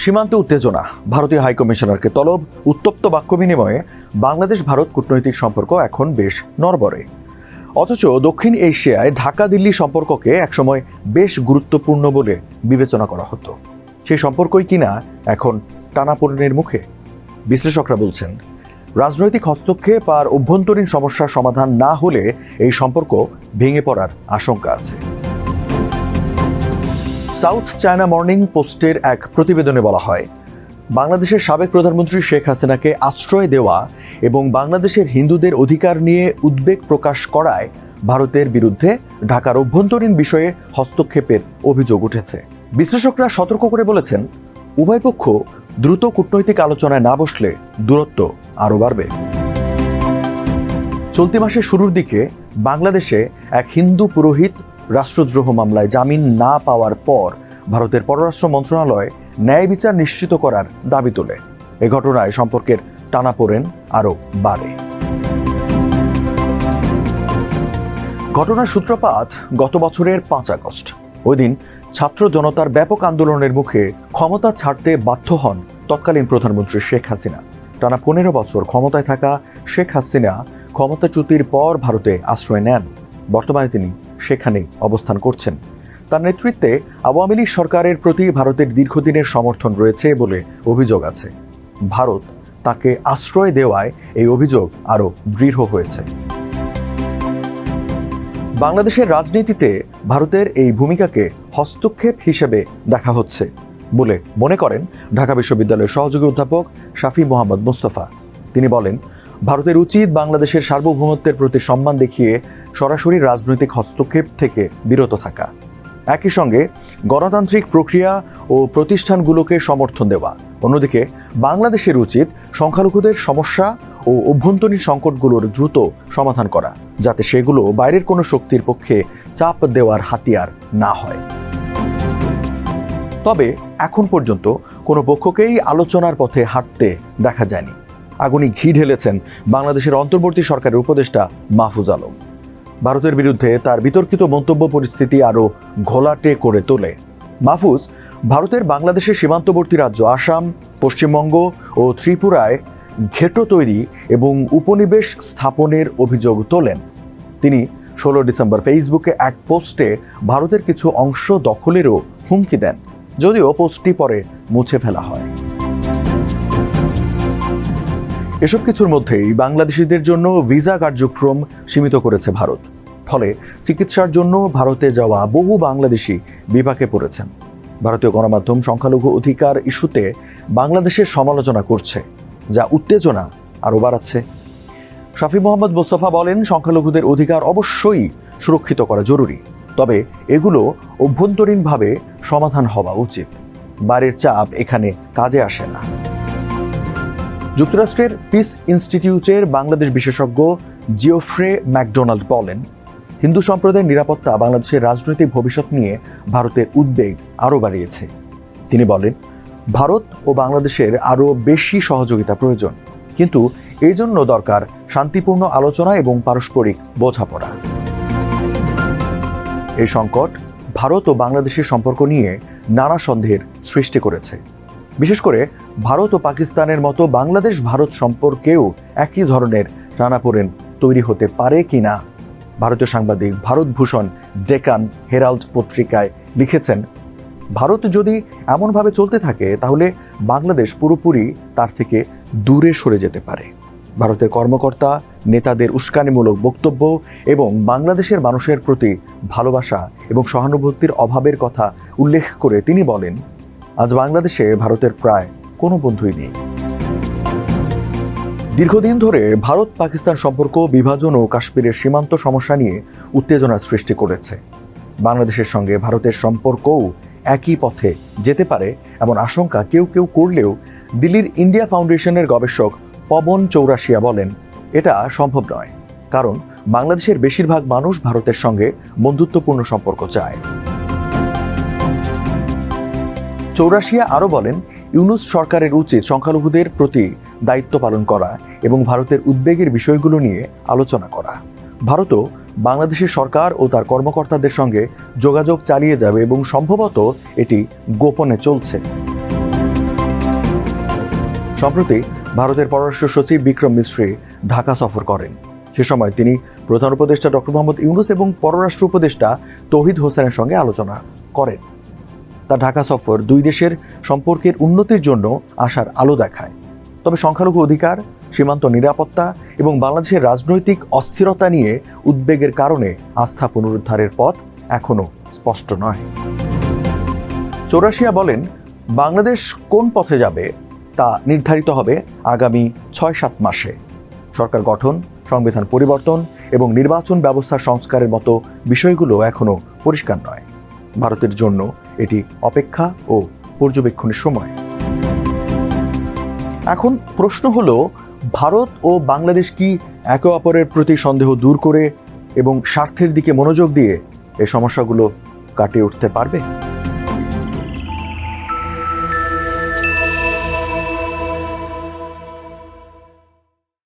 সীমান্তে উত্তেজনা, ভারতীয় হাইকমিশনারকে তলব, উত্তপ্ত বাক্য বিনিময়ে বাংলাদেশ ভারত কূটনৈতিক সম্পর্ক এখন বেশ নড়বড়ে। অথচ দক্ষিণ এশিয়ায় ঢাকা দিল্লি সম্পর্ককে একসময় বেশ গুরুত্বপূর্ণ বলে বিবেচনা করা হতো। সেই সম্পর্কই কিনা এখন টানাপোড়েনের মুখে। বিশ্লেষকরা বলছেন, রাজনৈতিক হস্তক্ষেপ আর অভ্যন্তরীণ সমস্যার সমাধান না হলে এই সম্পর্ক ভেঙে পড়ার আশঙ্কা আছে। সাউথ চায়না মর্নিং পোস্টের এক প্রতিবেদনে বলা হয়, বাংলাদেশের সাবেক প্রধানমন্ত্রী শেখ হাসিনাকে আশ্রয় দেওয়া এবং বাংলাদেশের হিন্দুদের অধিকার নিয়ে উদ্বেগ প্রকাশ করায় ভারতের বিরুদ্ধে ঢাকার অভ্যন্তরীণ বিষয়ে হস্তক্ষেপের অভিযোগ উঠেছে। বিশ্লেষকরা সতর্ক করে বলেছেন, উভয় পক্ষ দ্রুত কূটনৈতিক আলোচনায় না বসলে দূরত্ব আরও বাড়বে। চলতি মাসের শুরুর দিকে বাংলাদেশে এক হিন্দু পুরোহিত রাষ্ট্রদ্রোহ মামলায় জামিন না পাওয়ার পর ভারতের পররাষ্ট্র মন্ত্রণালয় ন্যায় বিচার নিশ্চিত করার দাবি তোলে। এ ঘটনায় সম্পর্কের টানাপোড়েন আরও বাড়ে। ঘটনার সূত্রপাত গত বছরের 5 আগস্ট। ওই দিন ছাত্র জনতার ব্যাপক আন্দোলনের মুখে ক্ষমতা ছাড়তে বাধ্য হন তৎকালীন প্রধানমন্ত্রী শেখ হাসিনা। টানা 15 বছর ক্ষমতায় থাকা শেখ হাসিনা ক্ষমতাচ্যুতির পর ভারতে আশ্রয় নেন। বর্তমানে তিনি সেখানেই অবস্থান করছেন। তার নেতৃত্বে আওয়ামী লীগ সরকারের প্রতি ভারতের দীর্ঘদিনের সমর্থন রয়েছে বলে অভিযোগ আছে। ভারত তাকে আশ্রয় দেওয়ায় এই অভিযোগ আরও দৃঢ় হয়েছে। বাংলাদেশের রাজনীতিতে ভারতের এই ভূমিকাকে হস্তক্ষেপ হিসেবে দেখা হচ্ছে বলে মনে করেন ঢাকা বিশ্ববিদ্যালয়ের সহযোগী অধ্যাপক শাফি মোহাম্মদ মুস্তফা। তিনি বলেন, ভারতের উচিত বাংলাদেশের সার্বভৌমত্বের প্রতি সম্মান দেখিয়ে সরাসরি রাজনৈতিক হস্তক্ষেপ থেকে বিরত থাকা। একই সঙ্গে গণতান্ত্রিক প্রক্রিয়া ও প্রতিষ্ঠানগুলোকে সমর্থন দেওয়া। অন্যদিকে বাংলাদেশের উচিত সংখ্যালঘুদের সমস্যা ও অভ্যন্তরীণ সংকটগুলোর দ্রুত সমাধান করা, যাতে সেগুলো বাইরের কোনো শক্তির পক্ষে চাপ দেওয়ার হাতিয়ার না হয়। তবে এখন পর্যন্ত কোনো পক্ষকেই আলোচনার পথে হাঁটতে দেখা যায়নি। আগুনে ঘি ঢেলেছেন বাংলাদেশের অন্তর্বর্তী সরকারের উপদেষ্টা মাহফুজ আলম। ভারতের বিরুদ্ধে তার বিতর্কিত মন্তব্য পরিস্থিতি আরও ঘোলাটে করে তোলে। মাহফুজ ভারতের বাংলাদেশের সীমান্তবর্তী রাজ্য আসাম, পশ্চিমবঙ্গ ও ত্রিপুরায় ঘেঁটো তৈরি এবং উপনিবেশ স্থাপনের অভিযোগ তোলেন। তিনি 16 ডিসেম্বর ফেসবুকে এক পোস্টে ভারতের কিছু অংশ দখলেরও হুমকি দেন, যদিও পোস্টটি পরে মুছে ফেলা হয়। এসব কিছুর মধ্যেই বাংলাদেশিদের জন্য ভিসা কার্যক্রম সীমিত করেছে ভারত। ফলে চিকিৎসার জন্য ভারতে যাওয়া বহু বাংলাদেশি বিপাকে পড়েছেন। ভারতীয় গণমাধ্যম সংখ্যালঘু অধিকার ইস্যুতে বাংলাদেশের সমালোচনা করছে, যা উত্তেজনা আরও বাড়াচ্ছে। শাফি মোহাম্মদ মুস্তফা বলেন, সংখ্যালঘুদের অধিকার অবশ্যই সুরক্ষিত করা জরুরি, তবে এগুলো অভ্যন্তরীণভাবে সমাধান হওয়া উচিত। বাইরের চাপ এখানে কাজে আসে না। যুক্তরাষ্ট্রের পিস ইনস্টিটিউটের বাংলাদেশ বিশেষজ্ঞ জিওফ্রে ম্যাকডোনাল্ড বলেন, হিন্দু সম্প্রদায়ের নিরাপত্তা বাংলাদেশের রাজনৈতিক ভবিষ্যৎ নিয়ে ভারতের উদ্বেগ আরও বাড়িয়েছে। তিনি বলেন, ভারত ও বাংলাদেশের আরও বেশি সহযোগিতা প্রয়োজন, কিন্তু এই জন্য দরকার শান্তিপূর্ণ আলোচনা এবং পারস্পরিক বোঝাপড়া। এই সংকট ভারত ও বাংলাদেশের সম্পর্ক নিয়ে নানা সন্দেহের সৃষ্টি করেছে। বিশেষ করে ভারত ও পাকিস্তানের মতো বাংলাদেশ ভারত সম্পর্কেও একই ধরনের টানাপোড়েন তৈরি হতে পারে কিনা। ভারতীয় সাংবাদিক ভারত ভূষণ ডেকান হেরাল্ড পত্রিকায় লিখেছেন, ভারত যদি এমনভাবে চলতে থাকে তাহলে বাংলাদেশ পুরোপুরি তার থেকে দূরে সরে যেতে পারে। ভারতের কর্মকর্তা নেতাদের উস্কানিমূলক বক্তব্য এবং বাংলাদেশের মানুষের প্রতি ভালোবাসা এবং সহানুভূতির অভাবের কথা উল্লেখ করে তিনি বলেন, আজ বাংলাদেশে ভারতের প্রায় কোনো বন্ধুই নেই। দীর্ঘদিন ধরে ভারত পাকিস্তান সম্পর্ক বিভাজন ও কাশ্মীরের সীমান্ত সমস্যা নিয়ে উত্তেজনার সৃষ্টি করেছে। বাংলাদেশের সঙ্গে ভারতের সম্পর্কও একই পথে যেতে পারে এমন আশঙ্কা কেউ কেউ করলেও দিল্লির ইন্ডিয়া ফাউন্ডেশনের গবেষক পবন চৌরাশিয়া বলেন, এটা সম্ভব নয়, কারণ বাংলাদেশের বেশিরভাগ মানুষ ভারতের সঙ্গে বন্ধুত্বপূর্ণ সম্পর্ক চায়। চৌরাশিয়া আরও বলেন, ইউনূস সরকারের উচিত সংখ্যালঘুদের প্রতি দায়িত্ব পালন করা এবং ভারতের উদ্বেগের বিষয়গুলো নিয়ে আলোচনা করা। ভারতও বাংলাদেশের সরকার ও তার কর্মকর্তাদের সঙ্গে যোগাযোগ চালিয়ে যাবে এবং সম্ভবত এটি গোপনে চলছে। সম্প্রতি ভারতের পররাষ্ট্র সচিব বিক্রম মিশ্রি ঢাকা সফর করেন। সে সময় তিনি প্রধান উপদেষ্টা ডক্টর মোহাম্মদ ইউনূস এবং পররাষ্ট্র উপদেষ্টা তৌহিদ হোসেনের সঙ্গে আলোচনা করেন। তার ঢাকা সফর দুই দেশের সম্পর্কের উন্নতির জন্য আশার আলো দেখায়। তবে সংখ্যালঘু অধিকার, সীমান্ত নিরাপত্তা এবং বাংলাদেশের রাজনৈতিক অস্থিরতা নিয়ে উদ্বেগের কারণে আস্থা পুনরুদ্ধারের পথ এখনো স্পষ্ট নয়। চৌরাশিয়া বলেন, বাংলাদেশ কোন পথে যাবে তা নির্ধারিত হবে আগামী 6-7 মাসে। সরকার গঠন, সংবিধান পরিবর্তন এবং নির্বাচন ব্যবস্থা সংস্কারের মতো বিষয়গুলো এখনো পরিষ্কার নয়। ভারতের জন্য এটি অপেক্ষা ও পর্যবেক্ষণের সময়। এখন প্রশ্ন হলো, ভারত ও বাংলাদেশ কি একে অপরের প্রতি সন্দেহ দূর করে এবং স্বার্থের দিকে মনোযোগ দিয়ে এই সমস্যাগুলো কাটিয়ে উঠতে পারবে?